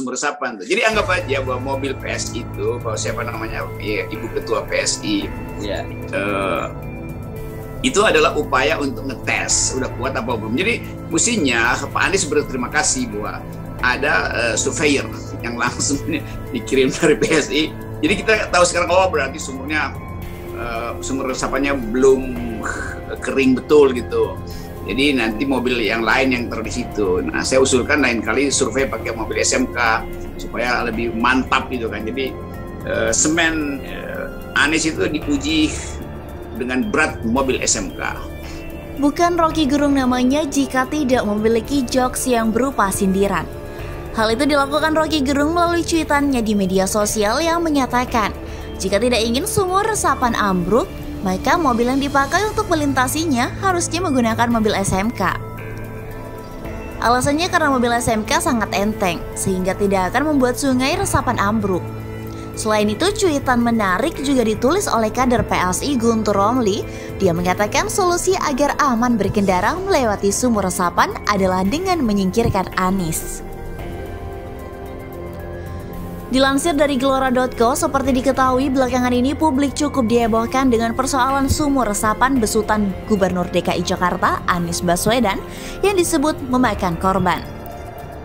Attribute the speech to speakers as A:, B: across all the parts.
A: sumur resapan tuh. Jadi anggap aja bahwa mobil PSI itu, kalau siapa namanya ya, Ibu Ketua PSI, itu adalah upaya untuk ngetes udah kuat apa belum. Jadi mestinya Pak Anies berterima kasih bahwa ada surveyor yang langsung dikirim dari PSI. Jadi kita tahu sekarang berarti sumur resapannya belum kering betul gitu. Jadi nanti mobil yang lain yang taruh di situ. Nah, saya usulkan lain kali survei pakai mobil SMK supaya lebih mantap gitu kan. Jadi semen Anies itu diuji dengan berat mobil SMK.
B: Bukan Rocky Gerung namanya jika tidak memiliki jokes yang berupa sindiran. Hal itu dilakukan Rocky Gerung melalui cuitannya di media sosial yang menyatakan, jika tidak ingin sumur resapan ambruk, maka mobil yang dipakai untuk melintasinya harusnya menggunakan mobil SMK. Alasannya karena mobil SMK sangat enteng, sehingga tidak akan membuat sungai resapan ambruk. Selain itu, cuitan menarik juga ditulis oleh kader PSI Guntur Romli. Dia mengatakan solusi agar aman berkendara melewati sumur resapan adalah dengan menyingkirkan Anies. Dilansir dari Gelora.co, seperti diketahui belakangan ini publik cukup dihebohkan dengan persoalan sumur resapan besutan Gubernur DKI Jakarta Anies Baswedan yang disebut memakan korban.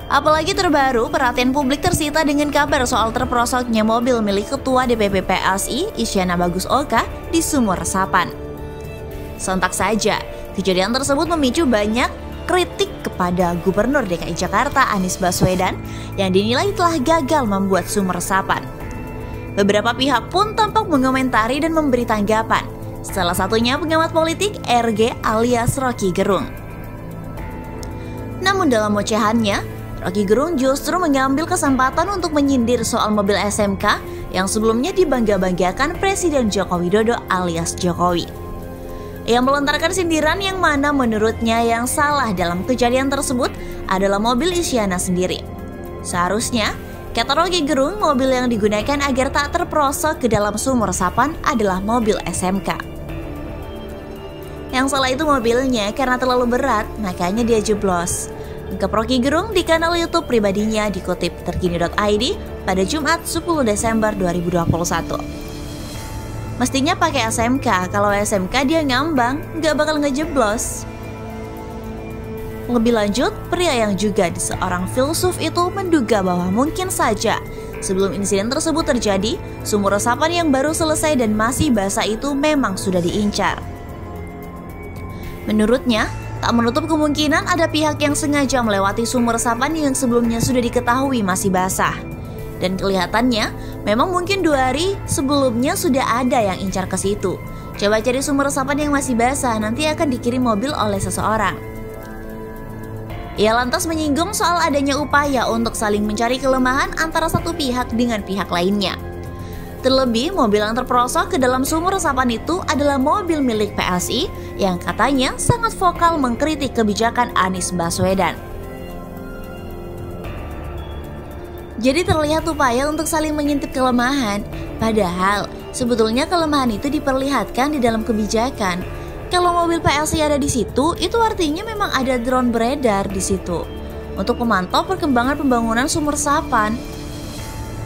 B: Apalagi terbaru, perhatian publik tersita dengan kabar soal terperosoknya mobil milik Ketua DPP PSI Isyana Bagus Oka di sumur resapan. Sontak saja, kejadian tersebut memicu banyak kritik kepada Gubernur DKI Jakarta Anies Baswedan yang dinilai telah gagal membuat sumur resapan. Beberapa pihak pun tampak mengomentari dan memberi tanggapan. Salah satunya pengamat politik RG alias Rocky Gerung. Namun dalam ocehannya, Rocky Gerung justru mengambil kesempatan untuk menyindir soal mobil SMK yang sebelumnya dibangga-banggakan Presiden Joko Widodo alias Jokowi. Ia melontarkan sindiran yang mana menurutnya yang salah dalam kejadian tersebut adalah mobil Isyana sendiri. Seharusnya, kata Rocky Gerung, mobil yang digunakan agar tak terperosok ke dalam sumur resapan adalah mobil SMK. Yang salah itu mobilnya karena terlalu berat, makanya dia jeblos. Ungkap Rocky Gerung di kanal YouTube pribadinya dikutip terkini.id pada Jumat 10 Desember 2021. Mestinya pakai SMK, kalau SMK dia ngambang, nggak bakal ngejeblos. Lebih lanjut, pria yang juga seorang filsuf itu menduga bahwa mungkin saja sebelum insiden tersebut terjadi, sumur resapan yang baru selesai dan masih basah itu memang sudah diincar. Menurutnya, tak menutup kemungkinan ada pihak yang sengaja melewati sumur resapan yang sebelumnya sudah diketahui masih basah. Dan kelihatannya memang mungkin 2 hari sebelumnya sudah ada yang incar ke situ. Coba cari sumur resapan yang masih basah, nanti akan dikirim mobil oleh seseorang. Ia lantas menyinggung soal adanya upaya untuk saling mencari kelemahan antara satu pihak dengan pihak lainnya. Terlebih, mobil yang terperosok ke dalam sumur resapan itu adalah mobil milik PSI yang katanya sangat vokal mengkritik kebijakan Anies Baswedan. Jadi terlihat upaya untuk saling mengintip kelemahan, padahal sebetulnya kelemahan itu diperlihatkan di dalam kebijakan. Kalau mobil PSI ada di situ, itu artinya memang ada drone beredar di situ untuk memantau perkembangan pembangunan sumur resapan.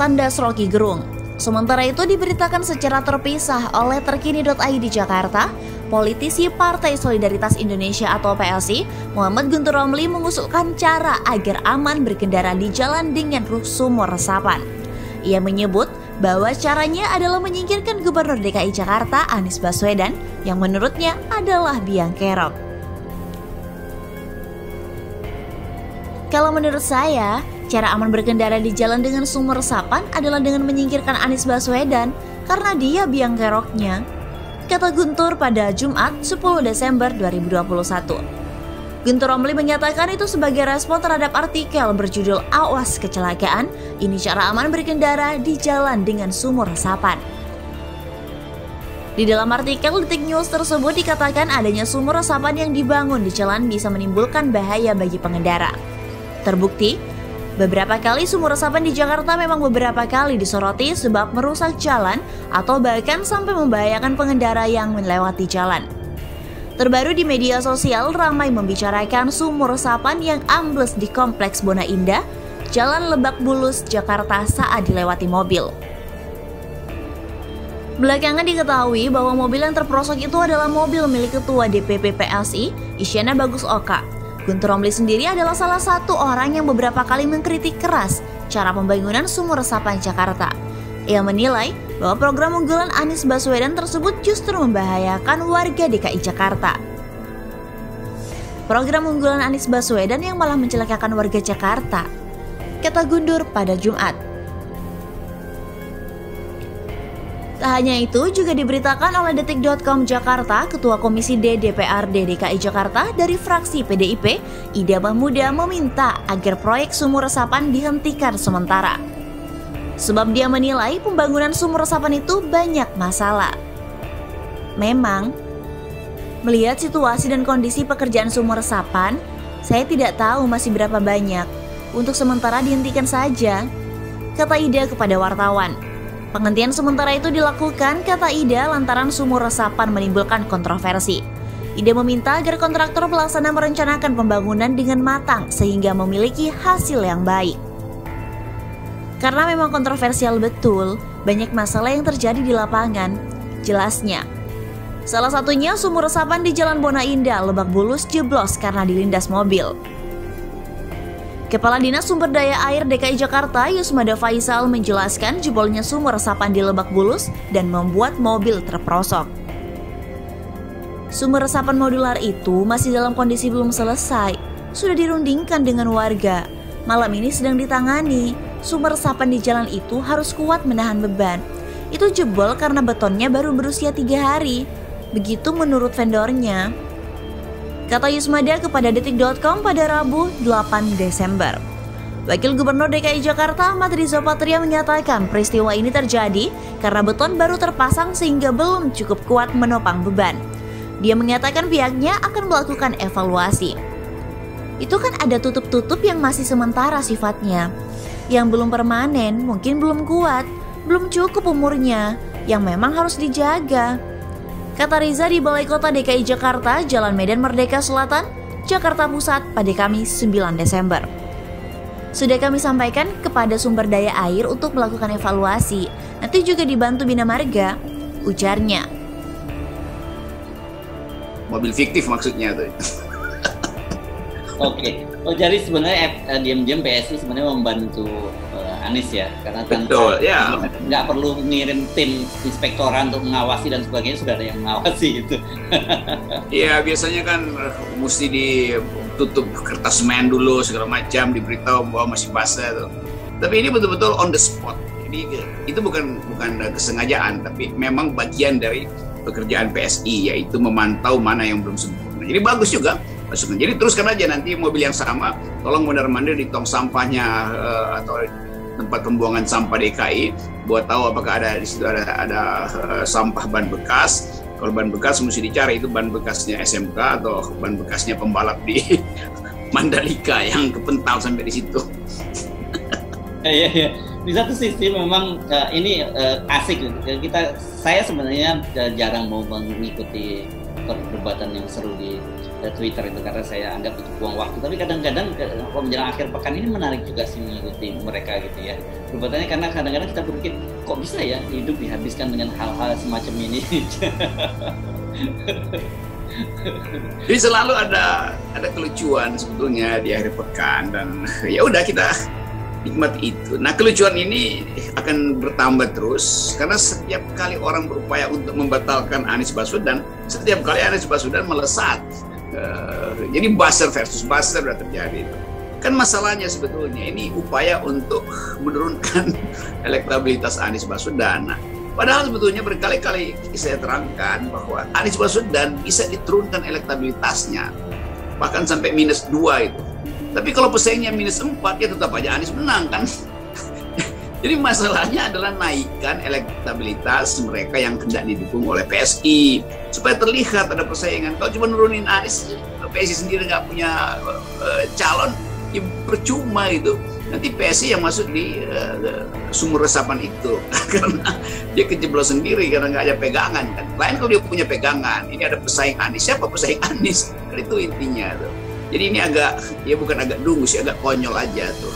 B: Tandas Rocky Gerung. Sementara itu diberitakan secara terpisah oleh terkini.id Jakarta, politisi Partai Solidaritas Indonesia atau PSI, Muhammad Guntur Romli mengusulkan cara agar aman berkendara di jalan dengan sumur resapan. Ia menyebut bahwa caranya adalah menyingkirkan Gubernur DKI Jakarta Anies Baswedan yang menurutnya adalah biang kerok. Kalau menurut saya, cara aman berkendara di jalan dengan sumur resapan adalah dengan menyingkirkan Anies Baswedan karena dia biang keroknya, kata Guntur pada Jumat 10 Desember 2021. Guntur Romli menyatakan itu sebagai respon terhadap artikel berjudul "Awas Kecelakaan, Ini Cara Aman Berkendara di Jalan dengan Sumur Resapan". Di dalam artikel Detik News tersebut dikatakan adanya sumur resapan yang dibangun di jalan bisa menimbulkan bahaya bagi pengendara. Terbukti, beberapa kali sumur resapan di Jakarta memang beberapa kali disoroti sebab merusak jalan atau bahkan sampai membahayakan pengendara yang melewati jalan. Terbaru di media sosial ramai membicarakan sumur resapan yang ambles di Kompleks Bona Indah, Jalan Lebak Bulus, Jakarta saat dilewati mobil. Belakangan diketahui bahwa mobil yang terperosok itu adalah mobil milik Ketua DPP PSI, Isyana Bagus Oka. Guntur Romli sendiri adalah salah satu orang yang beberapa kali mengkritik keras cara pembangunan sumur resapan Jakarta. Ia menilai bahwa program unggulan Anies Baswedan tersebut justru membahayakan warga DKI Jakarta. Program unggulan Anies Baswedan yang malah mencelakakan warga Jakarta, kata Guntur pada Jumat. Tak hanya itu, juga diberitakan oleh Detik.com Jakarta, Ketua Komisi D DPRD DKI Jakarta dari fraksi PDIP, Ida Mahmuda meminta agar proyek sumur resapan dihentikan sementara. Sebab dia menilai pembangunan sumur resapan itu banyak masalah. Memang, melihat situasi dan kondisi pekerjaan sumur resapan, saya tidak tahu masih berapa banyak. Untuk sementara dihentikan saja, kata Ida kepada wartawan. Penghentian sementara itu dilakukan, kata Ida, lantaran sumur resapan menimbulkan kontroversi. Ida meminta agar kontraktor pelaksana merencanakan pembangunan dengan matang sehingga memiliki hasil yang baik. Karena memang kontroversial betul, banyak masalah yang terjadi di lapangan. Jelasnya, salah satunya sumur resapan di Jalan Bona Indah, Lebak Bulus jeblos karena dilindas mobil. Kepala Dinas Sumber Daya Air DKI Jakarta, Yusmada Faisal, menjelaskan jebolnya sumur resapan di Lebak Bulus dan membuat mobil terperosok. Sumur resapan modular itu masih dalam kondisi belum selesai, sudah dirundingkan dengan warga. Malam ini sedang ditangani. Sumur resapan di jalan itu harus kuat menahan beban. Itu jebol karena betonnya baru berusia 3 hari. Begitu menurut vendornya, kata Yusmada kepada Detik.com pada Rabu 8 Desember. Wakil Gubernur DKI Jakarta Ahmad Riza Patria menyatakan peristiwa ini terjadi karena beton baru terpasang sehingga belum cukup kuat menopang beban. Dia mengatakan pihaknya akan melakukan evaluasi. Itu kan ada tutup-tutup yang masih sementara sifatnya. Yang belum permanen, mungkin belum kuat, belum cukup umurnya, yang memang harus dijaga. Kata Riza di Balai Kota DKI Jakarta, Jalan Medan Merdeka Selatan, Jakarta Pusat pada Kamis 9 Desember. Sudah kami sampaikan kepada sumber daya air untuk melakukan evaluasi, nanti juga dibantu Bina Marga, ujarnya.
A: Mobil fiktif maksudnya tuh.
C: Oke. Oh, jadi sebenarnya diam-diam PSI sebenarnya membantu Anies ya, karena
A: betul, ya.
C: Nggak perlu ngirim tim inspektorat untuk mengawasi dan sebagainya, sudah ada yang mengawasi itu.
A: Iya, biasanya kan mesti ditutup kertas semen dulu segala macam, diberitahu bahwa masih basah tuh. Tapi ini betul-betul on the spot. Jadi itu bukan kesengajaan, tapi memang bagian dari pekerjaan PSI, yaitu memantau mana yang belum sempurna. Jadi bagus juga. Jadi teruskan aja, nanti mobil yang sama tolong mondar-mandir di tong sampahnya atau tempat pembuangan sampah DKI buat tahu apakah ada di situ ada sampah ban bekas. Kalau ban bekas mesti dicari itu ban bekasnya SMK atau ban bekasnya pembalap di Mandalika yang kepental sampai di situ.
C: Iya. Di satu sisi memang ini asik. Saya sebenarnya jarang mau mengikuti perdebatan yang seru di Twitter itu karena saya anggap itu buang waktu. Tapi kadang-kadang kalau menjelang akhir pekan ini menarik juga sih mengikuti mereka gitu ya. Perdebatannya karena kadang-kadang kita berpikir kok bisa ya hidup dihabiskan dengan hal-hal semacam ini.
A: Jadi selalu ada kelucuan sebetulnya di akhir pekan dan ya udah kita nikmati itu. Nah, kelucuan ini akan bertambah terus karena setiap kali orang berupaya untuk membatalkan Anies Baswedan, setiap kali Anies Baswedan melesat. Jadi buzzer versus buzzer sudah terjadi itu. Kan masalahnya sebetulnya ini upaya untuk menurunkan elektabilitas Anies Baswedan. Nah, padahal sebetulnya berkali-kali saya terangkan bahwa Anies Baswedan bisa diturunkan elektabilitasnya bahkan sampai -2 itu. Tapi kalau pesaingnya -4 ya tetap aja Anies menang kan. Jadi masalahnya adalah naikkan elektabilitas mereka yang hendak didukung oleh PSI supaya terlihat ada persaingan. Kalau cuma nurunin Anies, PSI sendiri nggak punya calon, ya percuma itu. Nanti PSI yang masuk di sumur resapan itu karena dia kejeblos sendiri karena nggak ada pegangan kan. Lain kalau dia punya pegangan, ini ada pesaing Anies, siapa pesaing Anies? Kan itu intinya tuh. Jadi ini agak, ya bukan agak dungu sih, agak konyol aja tuh.